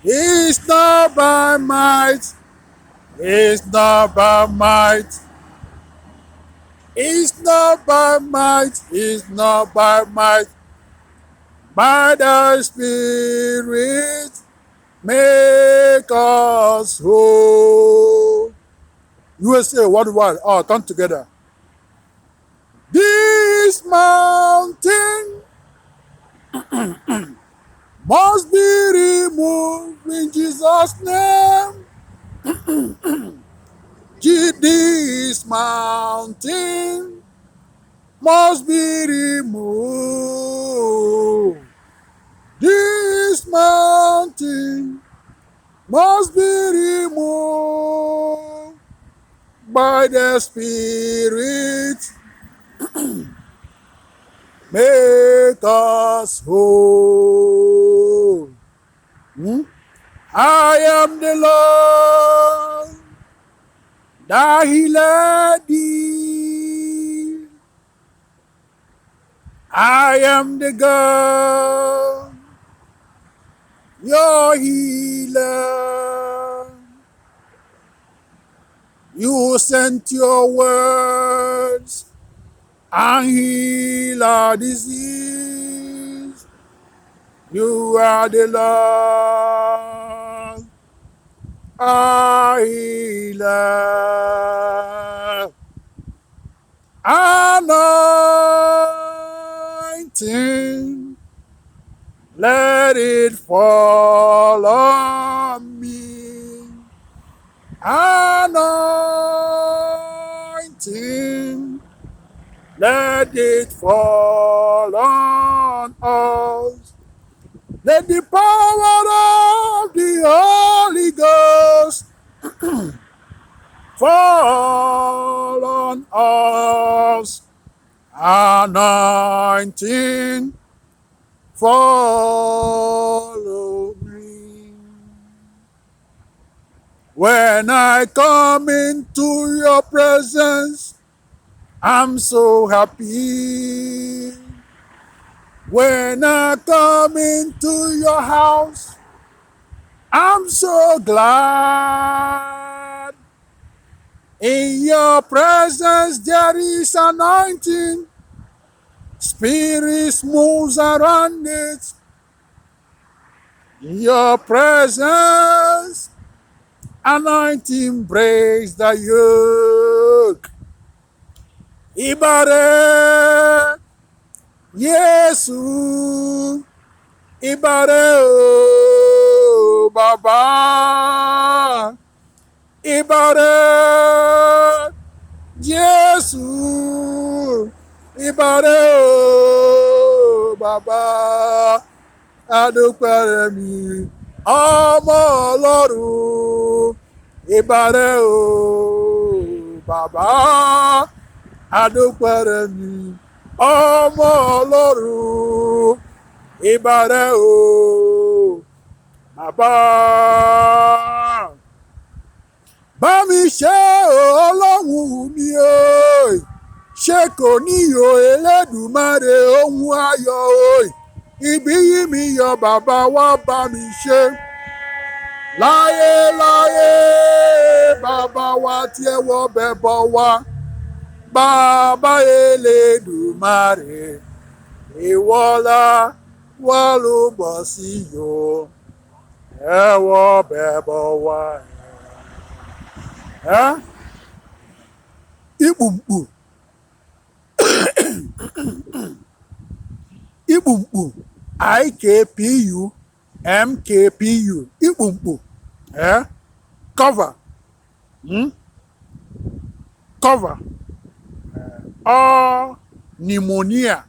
It's not by might, it's not by might, it's not by might, it's not by might, by the Spirit make us whole. USA worldwide, all come together. This mountain must be removed in Jesus' name. This mountain must be removed. This mountain must be removed by the Spirit. Make us whole. I am the Lord that healed thee. I am the God, your healer. You sent your words and heal our disease. You are the Lord, our healer. Anointing, let it fall on me. Anointing, let it fall on us. Let the power of the Holy Ghost fall on us. Anointing, follow me. When I come into your presence, I'm so happy. When I come into your house, I'm so glad. In your presence there is anointing. Spirit moves around it. In your presence, anointing breaks the yoke. Ibare Yesu, Ibare o Baba, Ibare Yesu, Ibare o Baba, adúpẹ́ mi, ọmọ Ọlọ́run, Ibare o Baba, adúpẹ́ mi, ọmọ Ọlọ́run, Ibare o Baba. Bá mi ṣe Ọlọ́run mi o, ṣé kò níyò Elédùmarè ohun ayọ̀ o, ibi yí mi yọ bàbá wa bá mi ṣe. Láyé láyé bàbá wa tí ẹ wọ bẹ̀ bọ̀ wá, bàbá Elédùmarè ìwọ́lá wá ló bọ̀ sí yò, ẹ wọ bẹ̀ bọ̀ wá. Ikpumkpu, Ikpumkpu, IKPU, MKPU, Ikpumkpu, cover, cover, all pneumonia,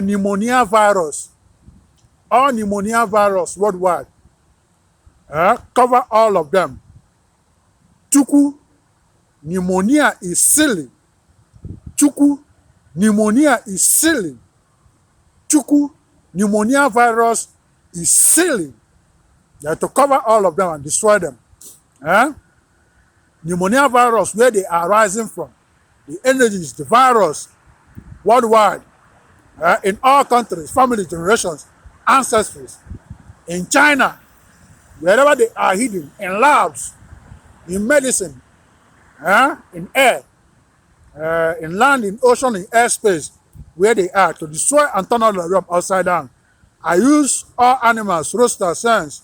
pneumonia virus, all pneumonia virus worldwide, cover all of them. Chukwu, pneumonia is silly. Chukwu, pneumonia is silly. Chukwu, pneumonia virus is silly. You have to cover all of them and destroy them. Pneumonia virus, where they are rising from, the energies, the virus, worldwide, in all countries, family, generations, ancestries. In China, wherever they are hidden, in labs, in medicine, in air, in land, in ocean, in airspace, where they are, to destroy and turn all the realm upside down. I use all animals, roosters, sens,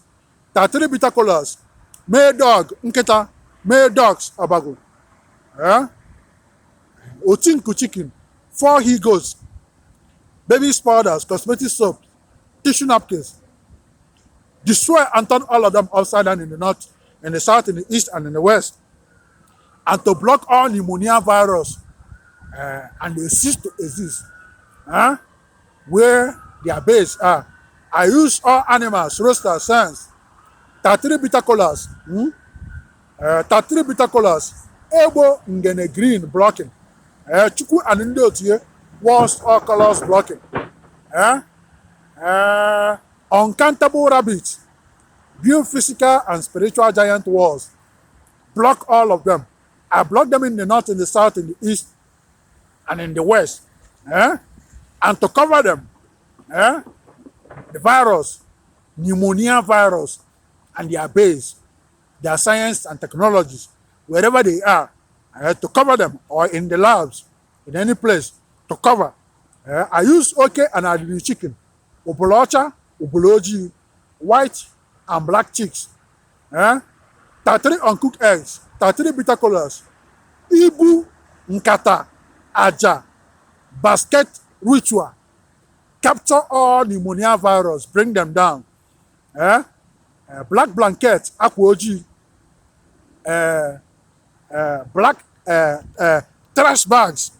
tatiri bitacolas, male dog, nketa, male dogs, abago, otinku chicken, 4 he-goats, baby powders, cosmetic soap, tissue napkins. Destroy and turn all of them upside down in the north, in the south, in the east, and in the west. And to block all pneumonia virus, and they cease to exist, where their base are. I use all animals, roosters, sens, tatiri bitacolas, ebo ngene green blocking, chuku and indotie walls all colors blocking, uncountable rabbits, build physical and spiritual giant walls, block all of them. I block them in the north, in the south, in the east, and in the west, and to cover them, the virus, pneumonia virus, and their base, their science and technologies, wherever they are, to cover them, or in the labs, in any place, to cover. I use OK and Adili chicken, Ubolocha, Uboloji, white and black chicks, 33 uncooked eggs, 33 bitter colors, Ibu, Nkata, Aja, basket ritual, capture all pneumonia virus, bring them down. Black blanket, Akwoji, black trash bags,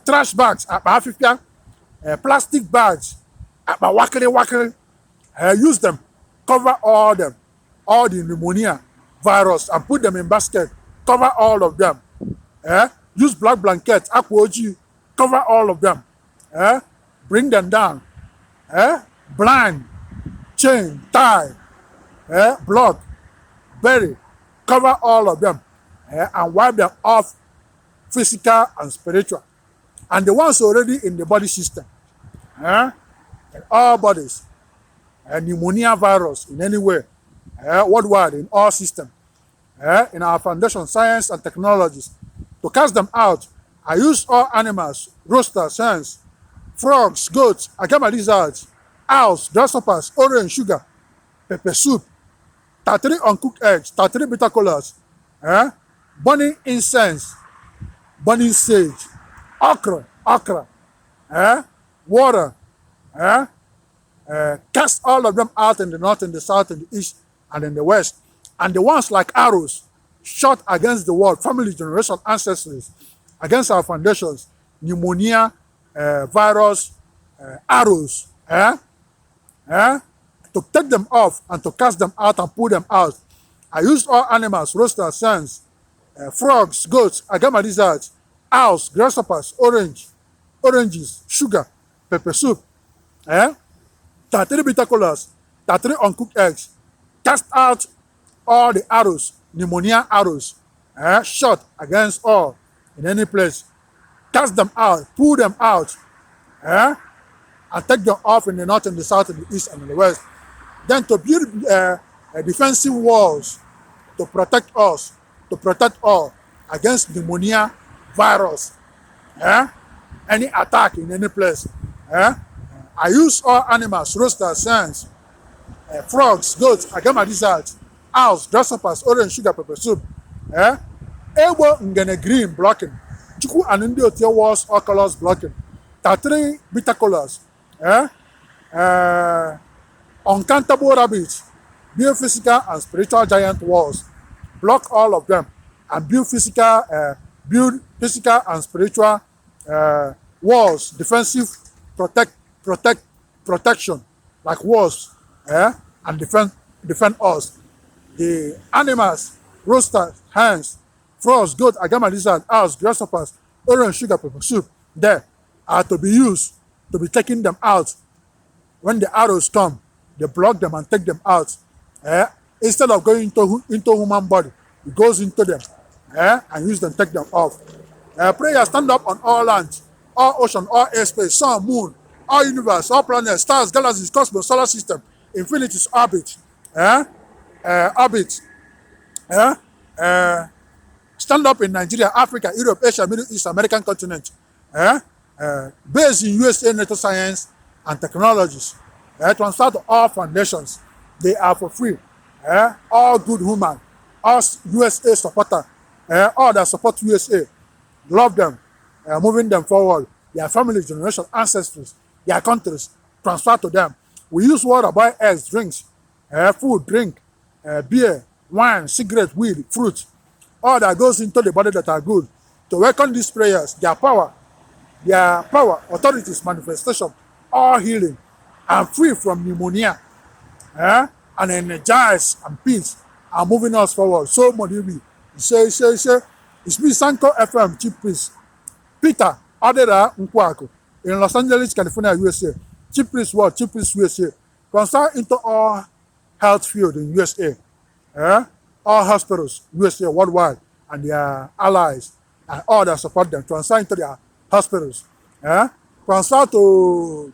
trash bags, plastic bags, wakere, use them, cover all them, all the pneumonia virus, and put them in basket, cover all of them. Use black blanket, Akwoji, cover all of them. Bring them down. Blind, chain, tie, block, bury, cover all of them, and wipe them off, physical and spiritual. And the ones already in the body system, in all bodies, pneumonia virus in any way, worldwide, in all systems, in our foundation, science and technologies, to cast them out. I use all animals, roosters, hens, frogs, goats, agama lizards, owls, grasshoppers, orange sugar, pepper soup, 33 uncooked eggs, 33 bitter colors, burning incense, burning sage, okra, water, cast all of them out in the north, in the south, in the east, and in the west. And the ones like arrows, shot against the world, family, generation, ancestors, against our foundations, pneumonia, virus, arrows, to take them off and to cast them out and pull them out. I used all animals, roosters, sens, frogs, goats, agama lizards, owls, grasshoppers, oranges, sugar, pepper soup, 33 bitter colors, 33 uncooked eggs, cast out all the arrows, pneumonia arrows, shot against all in any place. Cast them out, pull them out, and take them off in the north, in the south, in the east, and in the west. Then to build defensive walls to protect us, to protect all against pneumonia virus, any attack in any place. I use all animals, roosters, hens, frogs, goats, agama lizards, owls, grasshoppers, orange sugar, pepper soup, ebo ngene green blocking, chuku and indiotia walls, all colors blocking, 33 bitter colors, uncountable rabbits, build physical and spiritual giant walls, block all of them, and build physical and spiritual walls, defensive, protection, like walls, and defend us. The animals, roosters, hens, frogs, goat, agama lizard, owls, grasshoppers, orange sugar, pepper soup, there are to be used, to be taking them out. When the arrows come, they block them and take them out. Instead of going into human body, it goes into them, and use them, take them off. Prayer stand up on all land, all ocean, all airspace, sun, moon, all universe, all planets, stars, galaxies, cosmos, solar system, infinity's orbit. Orbit. Eh? Uh, Stand up in Nigeria, Africa, Europe, Asia, Middle East, American continent. Based in USA NATO science and technologies. Transfer to all foundations. They are for free. All good human, all USA supporter, all that support USA, love them, moving them forward. Their family, generation, ancestors, their countries, transfer to them. We use water, buy eggs, drinks, food, drink, beer, wine, cigarette, weed, fruit, all that goes into the body that are good. To welcome these prayers, their power, authorities, manifestation, all healing, and free from pneumonia, and energized and peace, and moving us forward. So, Modibi, it's me, Sanko FM, Chiefpriest, Peter, Odira, Nkwuaku, in Los Angeles, California, USA. Chiefpriest what? Chiefpriest USA. Concerned into all health field in USA. All hospitals, USA, worldwide, and their allies, and all that support them, transfer into their hospitals. Transfer to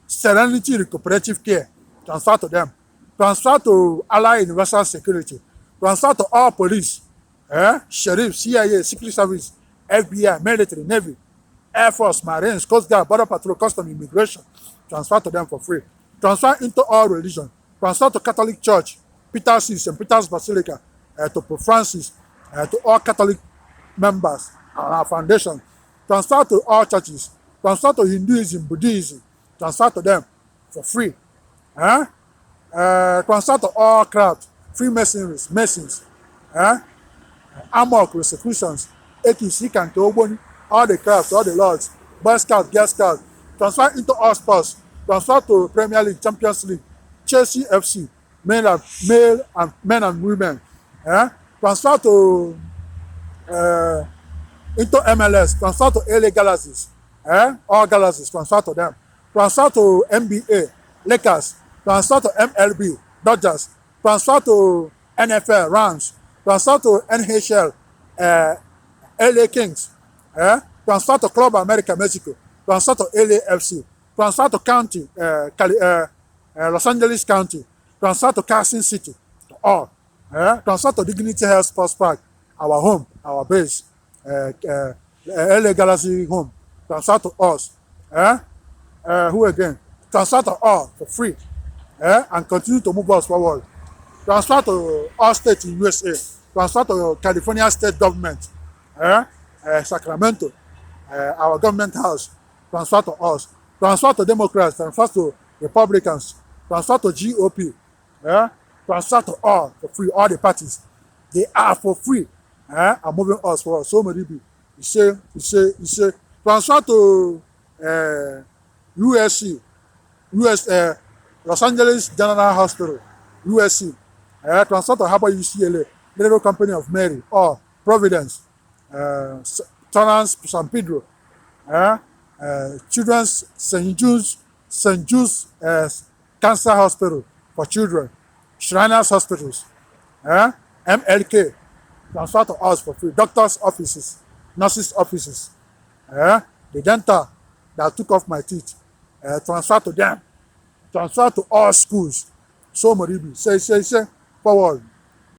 Serenity Recuperative Care, transfer to them. Transfer to Allied Universal Security. Transfer to all police, sheriff, CIA, Secret Service, FBI, military, Navy, Air Force, Marines, Coast Guard, Border Patrol, Custom, Immigration. Transfer to them for free. Transfer into all religion. Transfer to Catholic Church, Peter's and Peter's Basilica, to Pope Francis, to all Catholic members and our foundation. Transfer to all churches. Transfer to Hinduism, Buddhism. Transfer to them for free. Transfer to all crowds, Freemasons, Masons, Amok, Rosicrucians, ATC, Kanto, all the crowds, all the lords, Boy Scouts, Girl Scouts. Transfer into all sports. Transfer to Premier League, Champions League, Chelsea FC, men and women. Transfer to into MLS. Transfer to LA Galaxies. All Galaxies. Transfer to them. Transfer to NBA, Lakers. Transfer to MLB, Dodgers. Transfer to NFL, Rams. Transfer to NHL, LA Kings. Transfer to Club America, Mexico. Transfer to LAFC. Transfer to county, Los Angeles County. Transfer to Carson City, to all. Transfer to Dignity Health Sports Park, our home, our base, LA Galaxy home. Transfer to us. Who again? Transfer to all for free, and continue to move us forward. Transfer to all states in USA. Transfer to California state government, Sacramento, our government house. Transfer to us. Transfer to Democrats. Transfer to Republicans. Transfer to GOP. Transfer to all for free. All the parties, they are for free. And moving us forward. So many people. You say. Transfer to USC, Los Angeles General Hospital, USC. Transfer to Harvard UCLA, Little Company of Mary, or Providence, Torrance, San Pedro, Children's St. Jude's Cancer Hospital for Children, Shriners Hospitals, MLK. Transfer to us for free. Doctors' offices, nurses' offices, the dental that took off my teeth. Transfer to them. Transfer to all schools. So Moribi, say, forward.